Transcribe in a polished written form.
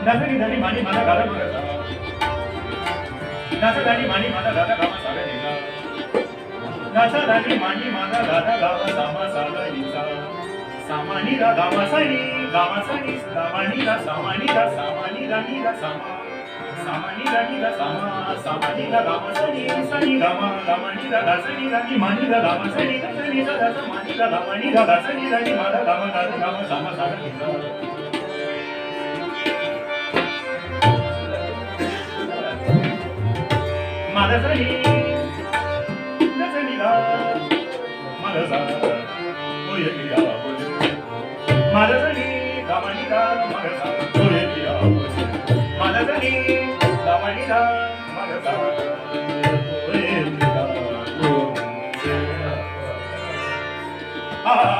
दासरी झाली मानी माझा गाला मारता दासा झाली मानी माझा दादा गावा सागा निघा दासा झाली मानी माझा दादा गावा सामा सागा निघा सामानी रा गावा सानी सामानी रा सामानी रा सामानी रा नी रा सामा सामानी रा नी रा सामा सामानी रा गावा सानी गामा गामानी रा दासनी रा नी मानी रा गावा सानी दासनी रा दासा मानी रा गामानी रा दासनी रा नी माझा गावा दादा गावा सामा सागा निघा Madazani, Nazanida, Madaza, Oyekia, Madazani, Damanida, Madaza, Oyekia, Madazani, Damanida, Madaza, Oyekia, Ah